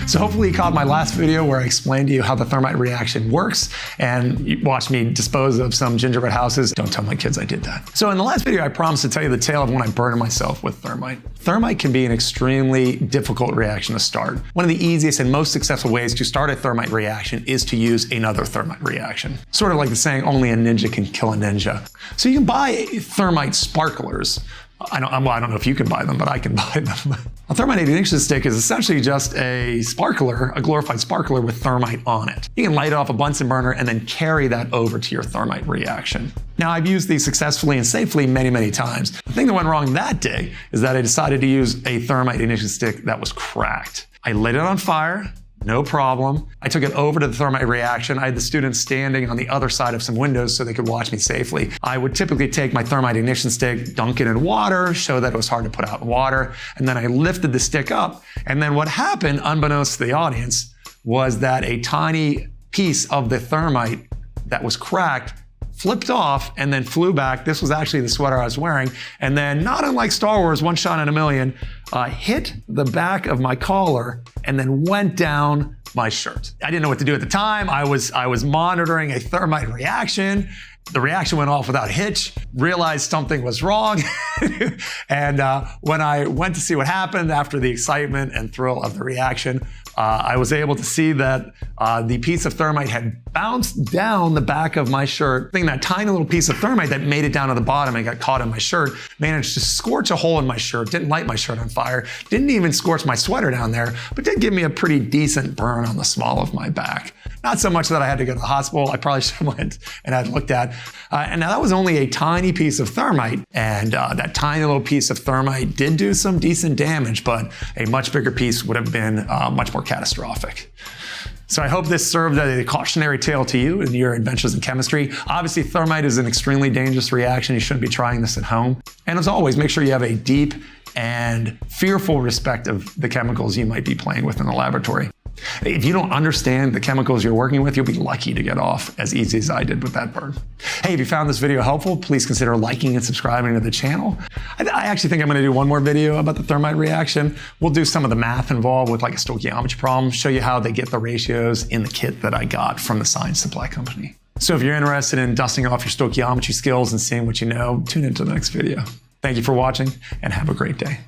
So hopefully you caught my last video where I explained to you how the thermite reaction works, and you watched me dispose of some gingerbread houses. Don't tell my kids I did that. So in the last video, I promised to tell you the tale of when I burned myself with thermite. Thermite can be an extremely difficult reaction to start. One of the easiest and most successful ways to start a thermite reaction is to use another thermite reaction. Sort of like the saying, only a ninja can kill a ninja. So you can buy thermite sparklers. I don't know if you can buy them, but I can buy them. A thermite ignition stick is essentially just a sparkler, a glorified sparkler with thermite on it. You can light it off a Bunsen burner and then carry that over to your thermite reaction. Now, I've used these successfully and safely many, many times. The thing that went wrong that day is that I decided to use a thermite ignition stick that was cracked. I lit it on fire. No problem. I took it over to the thermite reaction. I had the students standing on the other side of some windows so they could watch me safely. I would typically take my thermite ignition stick, dunk it in water, show that it was hard to put out in water, and then I lifted the stick up. And then what happened, unbeknownst to the audience, was that a tiny piece of the thermite that was cracked flipped off and then flew back. This was actually the sweater I was wearing. And then, not unlike Star Wars, one shot in a million, hit the back of my collar and then went down my shirt. I didn't know what to do at the time. I was monitoring a thermite reaction. The reaction went off without a hitch, realized something was wrong. And when I went to see what happened after the excitement and thrill of the reaction, I was able to see that the piece of thermite had bounced down the back of my shirt. I think that tiny little piece of thermite that made it down to the bottom and got caught in my shirt managed to scorch a hole in my shirt, didn't light my shirt on fire, didn't even scorch my sweater down there, but did give me a pretty decent burn on the small of my back. Not so much that I had to go to the hospital. I probably should have went and had looked at. And now that was only a tiny piece of thermite, and that tiny little piece of thermite did do some decent damage, but a much bigger piece would have been much more catastrophic. So I hope this served as a cautionary tale to you in your adventures in chemistry. Obviously, thermite is an extremely dangerous reaction. You shouldn't be trying this at home. And as always, make sure you have a deep and fearful respect of the chemicals you might be playing with in the laboratory. If you don't understand the chemicals you're working with, you'll be lucky to get off as easy as I did with that burn. Hey, if you found this video helpful, please consider liking and subscribing to the channel. I actually think I'm going to do one more video about the thermite reaction. We'll do some of the math involved with like a stoichiometry problem, show you how they get the ratios in the kit that I got from the science supply company. So if you're interested in dusting off your stoichiometry skills and seeing what you know, tune into the next video. Thank you for watching and have a great day.